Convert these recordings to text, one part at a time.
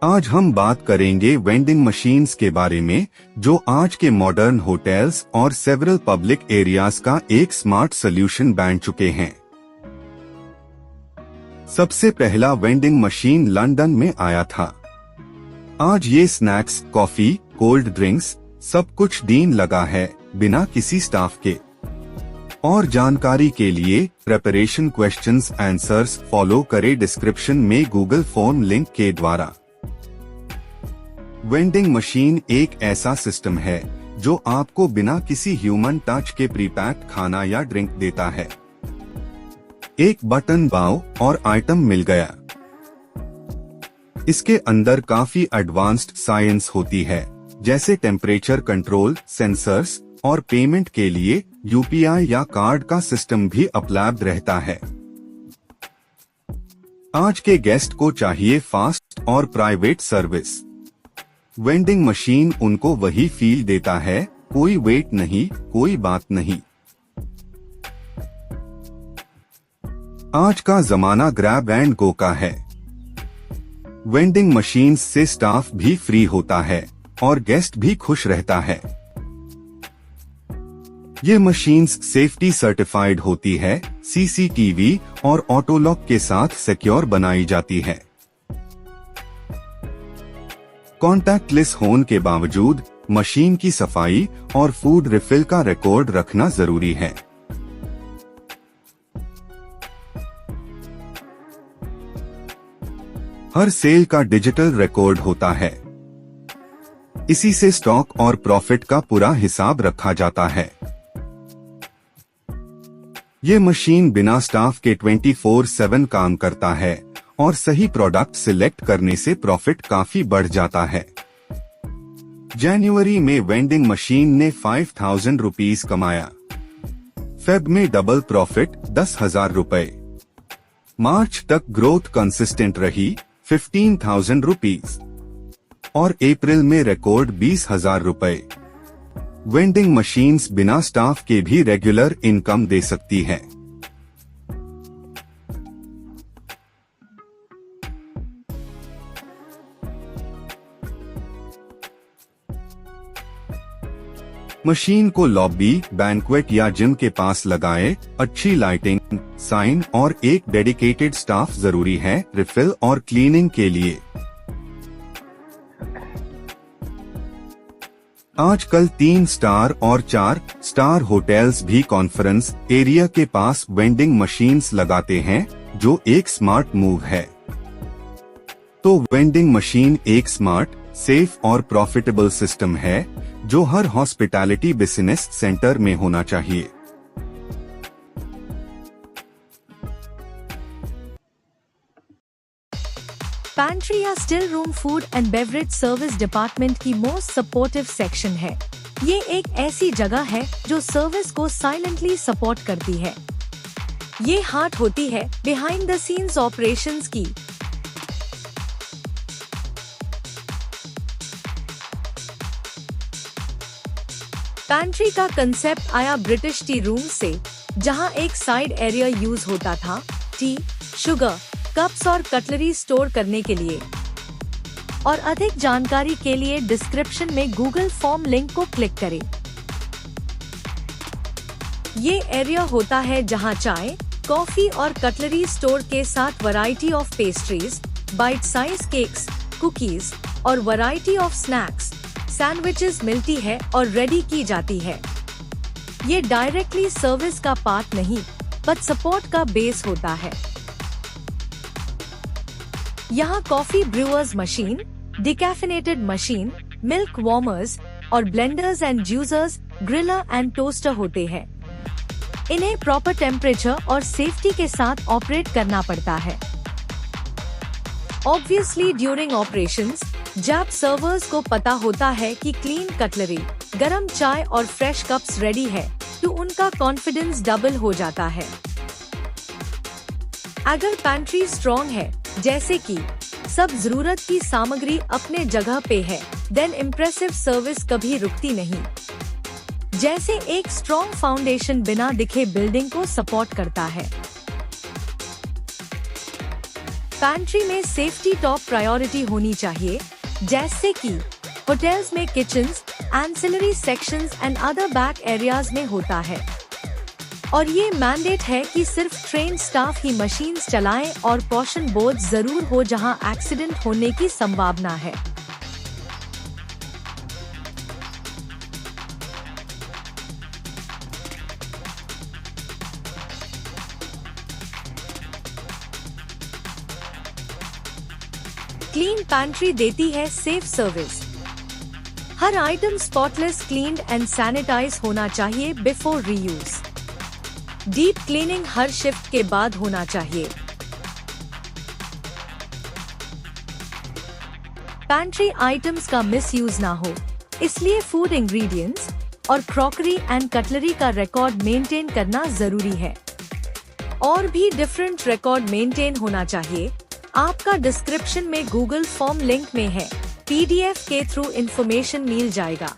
आज हम बात करेंगे वेंडिंग मशीन्स के बारे में, जो आज के मॉडर्न होटल्स और सेवरल पब्लिक एरियाज का एक स्मार्ट सॉल्यूशन बन चुके हैं। सबसे पहला वेंडिंग मशीन लंदन में आया था। आज ये स्नैक्स, कॉफी, कोल्ड ड्रिंक्स सब कुछ डीन लगा है, बिना किसी स्टाफ के। और जानकारी के लिए प्रिपरेशन क्वेश्चंस आंसर्स फॉलो करें डिस्क्रिप्शन में गूगल फॉर्म लिंक के द्वारा। वेंडिंग मशीन एक ऐसा सिस्टम है जो आपको बिना किसी ह्यूमन टच के प्रीपैक्ड खाना या ड्रिंक देता है। एक बटन दबाओ और आइटम मिल गया। इसके अंदर काफी एडवांस्ड साइंस होती है, जैसे टेम्परेचर कंट्रोल, सेंसर्स और पेमेंट के लिए यूपीआई या कार्ड का सिस्टम भी उपलब्ध रहता है। आज के गेस्ट को चाहिए फास्ट और प्राइवेट सर्विस। वेंडिंग मशीन उनको वही फील देता है, कोई वेट नहीं, कोई बात नहीं। आज का जमाना ग्रैब एंड गो का है। वेंडिंग मशीन से स्टाफ भी फ्री होता है और गेस्ट भी खुश रहता है। ये मशीन्स सेफ्टी सर्टिफाइड होती है, सीसीटीवी और ऑटो लॉक के साथ सिक्योर बनाई जाती है। कॉन्टैक्टलेस होने के बावजूद मशीन की सफाई और फूड रिफिल का रिकॉर्ड रखना जरूरी है। हर सेल का डिजिटल रिकॉर्ड होता है। इसी से स्टॉक और प्रॉफिट का पूरा हिसाब रखा जाता है। ये मशीन बिना स्टाफ के 24/7 काम करता है और सही प्रोडक्ट सिलेक्ट करने से प्रॉफिट काफी बढ़ जाता है। जनवरी में वेंडिंग मशीन ने 5,000 रुपीज कमाया। फेब में डबल प्रॉफिट 10,000 रुपए। मार्च तक ग्रोथ कंसिस्टेंट रही, 15,000 रुपीज। और अप्रैल में रिकॉर्ड 20,000 रुपए। वेंडिंग मशीन्स बिना स्टाफ के भी रेगुलर इनकम दे सकती है। मशीन को लॉबी, बैंक्वेट या जिम के पास लगाएं। अच्छी लाइटिंग, साइन और एक डेडिकेटेड स्टाफ जरूरी है रिफिल और क्लीनिंग के लिए। आजकल 3 स्टार और 4 स्टार होटल्स भी कॉन्फ्रेंस एरिया के पास वेंडिंग मशीन्स लगाते हैं, जो एक स्मार्ट मूव है। तो वेंडिंग मशीन एक स्मार्ट, सेफ और प्रॉफिटेबल सिस्टम है जो हर हॉस्पिटैलिटी बिजनेस सेंटर में होना चाहिए। पैंट्री या still room food and beverage service department की मोस्ट सपोर्टिव सेक्शन है। ये एक ऐसी जगह है जो सर्विस को साइलेंटली सपोर्ट करती है। ये हार्ट होती है बिहाइंड द सीन्स ऑपरेशंस की। पैंट्री का कंसेप्ट आया ब्रिटिश टी रूम से, जहां एक साइड एरिया यूज होता था टी, शुगर, कप्स और कटलरी स्टोर करने के लिए। और अधिक जानकारी के लिए डिस्क्रिप्शन में गूगल फॉर्म लिंक को क्लिक करें। ये एरिया होता है जहां चाय, कॉफी और कटलरी स्टोर के साथ variety of pastries, bite size cakes, cookies और वैरायटी ऑफ स्नैक्स, सैंडविचेस मिलती है और रेडी की जाती है। ये डायरेक्टली सर्विस का पार्ट नहीं, बट सपोर्ट का बेस होता है। यहाँ coffee brewers machine, decaffeinated machine, milk warmers और blenders and juicers, griller and toaster होते हैं। इन्हें प्रॉपर टेम्परेचर और सेफ्टी के साथ ऑपरेट करना पड़ता है। ऑब्वियसली ड्यूरिंग ऑपरेशंस, जब सर्वर्स को पता होता है कि क्लीन कटलरी, गरम चाय और फ्रेश कप्स रेडी है, तो उनका कॉन्फिडेंस डबल हो जाता है। अगर पैंट्री स्ट्रॉन्ग है, जैसे कि सब जरूरत की सामग्री अपने जगह पे है, देन इम्प्रेसिव सर्विस कभी रुकती नहीं। जैसे एक स्ट्रॉन्ग फाउंडेशन बिना दिखे बिल्डिंग को सपोर्ट करता है। पैंट्री में सेफ्टी टॉप प्रायोरिटी होनी चाहिए, जैसे कि होटल्स में kitchens, ancillary sections and other back areas में होता है। और ये मैंडेट है कि सिर्फ ट्रेन स्टाफ ही मशीन्स चलाएं और कॉशन बोर्ड जरूर हो जहां एक्सीडेंट होने की संभावना है। क्लीन पैंट्री देती है सेफ सर्विस। हर item spotless, cleaned and sanitize होना चाहिए बिफोर रीयूज। डीप क्लीनिंग हर शिफ्ट के बाद होना चाहिए। पैंट्री आइटम्स का मिसयूज ना हो, इसलिए फूड इंग्रेडिएंट्स और क्रॉकरी एंड कटलरी का रिकॉर्ड मेंटेन करना जरूरी है। और भी डिफरेंट रिकॉर्ड मेंटेन होना चाहिए। आपका डिस्क्रिप्शन में गूगल फॉर्म लिंक में है, PDF के थ्रू इंफॉर्मेशन मिल जाएगा।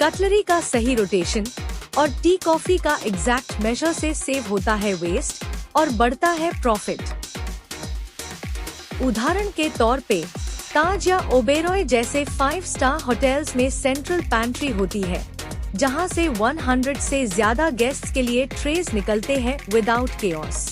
कटलरी का सही रोटेशन और टी कॉफी का एग्जैक्ट मेजर से सेव होता है वेस्ट और बढ़ता है प्रॉफिट। उदाहरण के तौर पे ताज या ओबेरॉय जैसे 5 स्टार होटल्स में सेंट्रल पैंट्री होती है, जहां से 100 से ज्यादा गेस्ट्स के लिए ट्रेज निकलते हैं विदाउट केओस।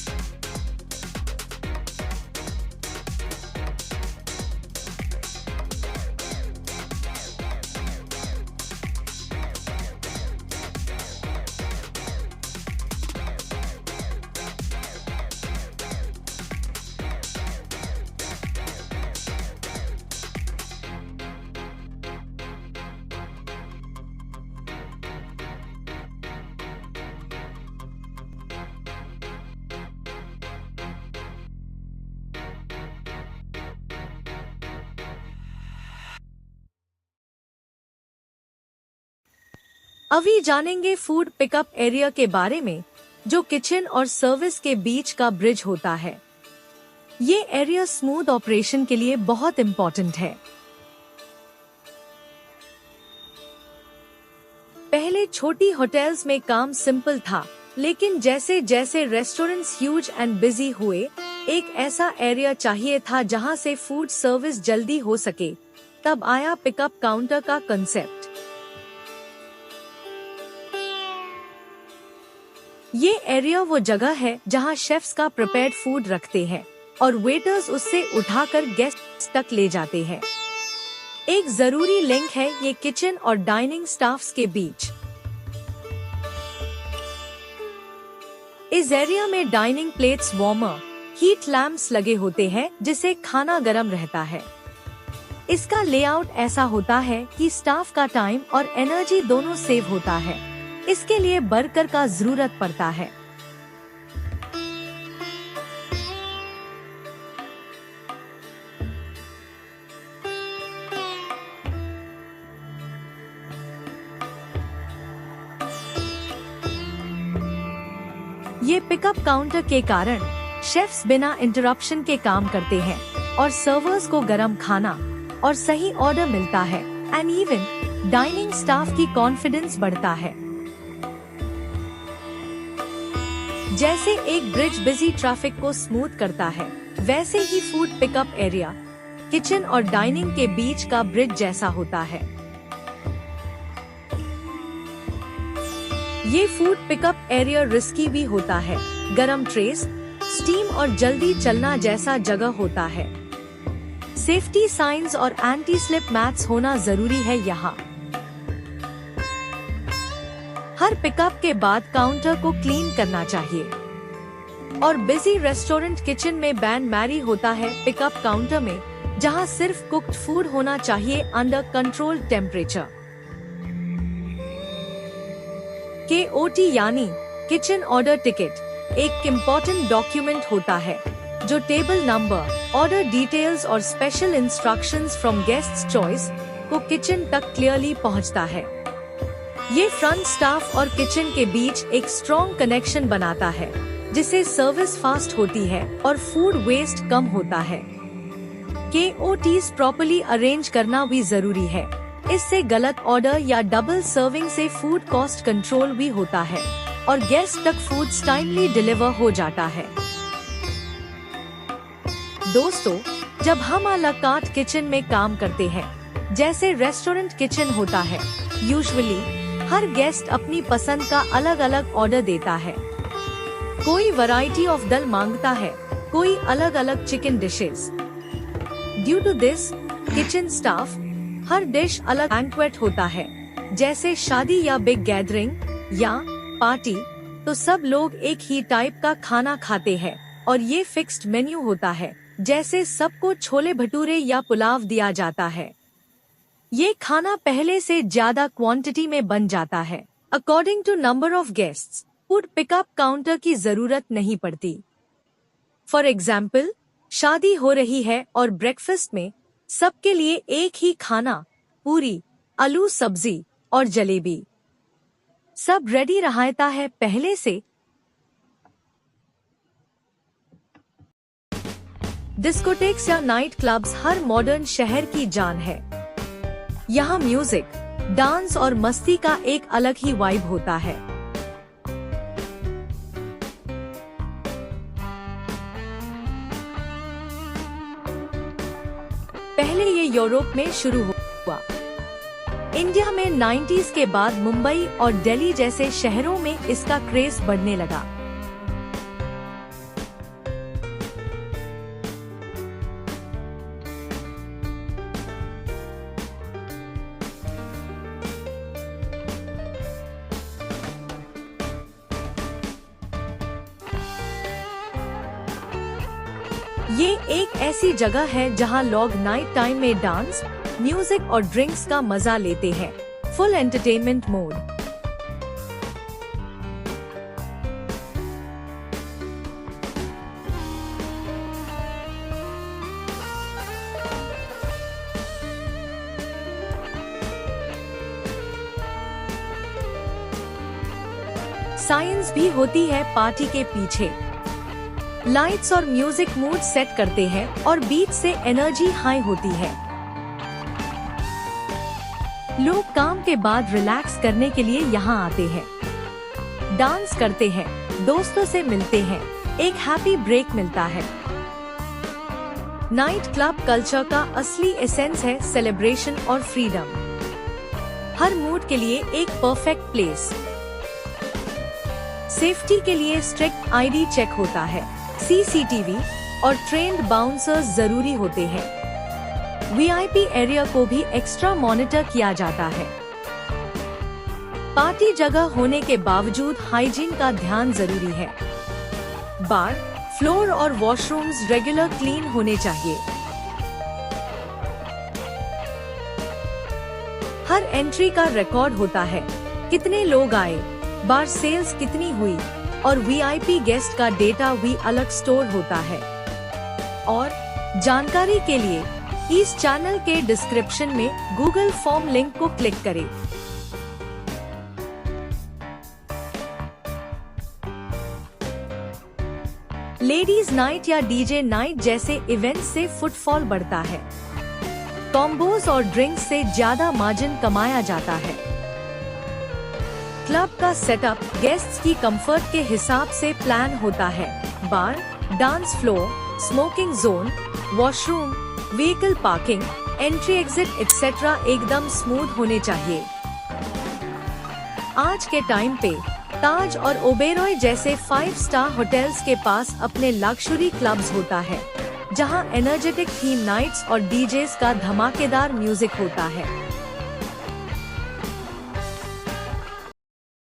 अभी जानेंगे फूड पिकअप एरिया के बारे में, जो किचन और सर्विस के बीच का ब्रिज होता है। ये एरिया स्मूथ ऑपरेशन के लिए बहुत इम्पोर्टेंट है। पहले छोटी होटल्स में काम सिंपल था, लेकिन जैसे जैसे रेस्टोरेंट्स ह्यूज एंड बिजी हुए, एक ऐसा एरिया चाहिए था जहां से फूड सर्विस जल्दी हो सके। तब आया पिकअप काउंटर का कंसेप्ट। ये एरिया वो जगह है जहां शेफ्स का प्रिपेयर्ड फूड रखते हैं और वेटर्स उससे उठाकर गेस्ट्स तक ले जाते हैं। एक जरूरी लिंक है ये किचन और डाइनिंग स्टाफ्स के बीच। इस एरिया में dining plates, warmer, heat lamps लगे होते हैं जिससे खाना गर्म रहता है। इसका लेआउट ऐसा होता है कि स्टाफ का टाइम और एनर्जी दोनों सेव होता है। इसके लिए वर्कर का जरूरत पड़ता है। ये पिकअप काउंटर के कारण शेफ्स बिना इंटरप्शन के काम करते हैं और सर्वर्स को गरम खाना और सही ऑर्डर मिलता है। एंड इवन डाइनिंग स्टाफ की कॉन्फिडेंस बढ़ता है। जैसे एक ब्रिज बिजी ट्रैफिक को स्मूथ करता है, वैसे ही फूड पिकअप एरिया किचन और डाइनिंग के बीच का ब्रिज जैसा होता है। ये फूड पिकअप एरिया रिस्की भी होता है। गरम ट्रेस, स्टीम और जल्दी चलना जैसा जगह होता है। सेफ्टी साइंस और एंटी स्लिप मैट्स होना जरूरी है यहाँ। हर पिकअप के बाद काउंटर को क्लीन करना चाहिए। और बिजी रेस्टोरेंट किचन में बैन मैरी होता है पिकअप काउंटर में, जहां सिर्फ कुक्ड फूड होना चाहिए अंडर कंट्रोल टेम्परेचर। KOT यानी किचन ऑर्डर टिकट एक इम्पोर्टेंट डॉक्यूमेंट होता है जो टेबल नंबर, ऑर्डर डिटेल्स और special instructions from guests choice को किचन तक क्लियरली पहुंचता है। ये फ्रंट स्टाफ और किचन के बीच एक स्ट्रॉन्ग कनेक्शन बनाता है, जिससे सर्विस फास्ट होती है और फूड वेस्ट कम होता है। KOTs प्रॉपर्ली अरेंज करना भी जरूरी है। इससे गलत ऑर्डर या डबल सर्विंग से फूड कॉस्ट कंट्रोल भी होता है और गेस्ट तक फूड टाइमली डिलीवर हो जाता है। दोस्तों, जब हम आ ला कार्ट किचन में काम करते हैं, जैसे रेस्टोरेंट किचन होता है, यूजुअली हर गेस्ट अपनी पसंद का अलग अलग ऑर्डर देता है। कोई वैरायटी ऑफ दाल मांगता है, कोई अलग अलग chicken dishes. Due to this, kitchen staff हर डिश अलग बैंक्वेट होता है, जैसे शादी या बिग गैदरिंग या पार्टी, तो सब लोग एक ही टाइप का खाना खाते हैं और ये फिक्स्ड मेन्यू होता है, जैसे सबको छोले भटूरे या पुलाव दिया जाता है। ये खाना पहले से ज्यादा क्वांटिटी में बन जाता है। According to number of guests, food pickup counter की जरूरत नहीं पड़ती। फॉर एग्जाम्पल, शादी हो रही है और ब्रेकफास्ट में सबके लिए एक ही खाना, पूरी, आलू सब्जी और जलेबी, सब रेडी रहता है पहले से। डिस्कोटेक्स या नाइट क्लब्स हर मॉडर्न शहर की जान है। यहाँ म्यूजिक, डांस और मस्ती का एक अलग ही वाइब होता है। पहले ये यूरोप में शुरू हुआ। इंडिया में 90s के बाद मुंबई और दिल्ली जैसे शहरों में इसका क्रेज बढ़ने लगा। ये एक ऐसी जगह है जहां लोग नाइट टाइम में डांस, म्यूजिक और ड्रिंक्स का मजा लेते हैं। Full entertainment mode. साइंस भी होती है पार्टी के पीछे। लाइट्स और म्यूजिक मूड सेट करते हैं और बीट से एनर्जी हाई होती है। लोग काम के बाद रिलैक्स करने के लिए यहाँ आते हैं, डांस करते हैं, दोस्तों से मिलते हैं, एक हैप्पी ब्रेक मिलता है। नाइट क्लब कल्चर का असली एसेंस है सेलिब्रेशन और फ्रीडम। हर मूड के लिए एक परफेक्ट प्लेस। सेफ्टी के लिए स्ट्रिक्ट आईडी चेक होता है, सीसीटीवी और ट्रेन्ड बाउंसर्स जरूरी होते हैं। वीआईपी एरिया को भी एक्स्ट्रा मॉनिटर किया जाता है। पार्टी जगह होने के बावजूद हाइजीन का ध्यान जरूरी है। बार, फ्लोर और वॉशरूम्स रेगुलर क्लीन होने चाहिए। हर एंट्री का रिकॉर्ड होता है, कितने लोग आए, बार सेल्स कितनी हुई और वीआईपी गेस्ट का डेटा भी अलग स्टोर होता है। और जानकारी के लिए इस चैनल के डिस्क्रिप्शन में गूगल फॉर्म लिंक को क्लिक करें। लेडीज नाइट या डीजे नाइट जैसे इवेंट्स से फुटफॉल बढ़ता है। कॉम्बोज और ड्रिंक्स से ज्यादा मार्जिन कमाया जाता है। क्लब का सेटअप गेस्ट्स की कंफर्ट के हिसाब से प्लान होता है। Bar, dance floor, smoking zone, washroom, vehicle parking, entry exit etcetera एकदम स्मूथ होने चाहिए। आज के टाइम पे ताज और ओबेरॉय जैसे 5 स्टार होटल्स के पास अपने लग्जरी क्लब्स होता है, जहां एनर्जेटिक थीम नाइट्स और डीजेस का धमाकेदार म्यूजिक होता है।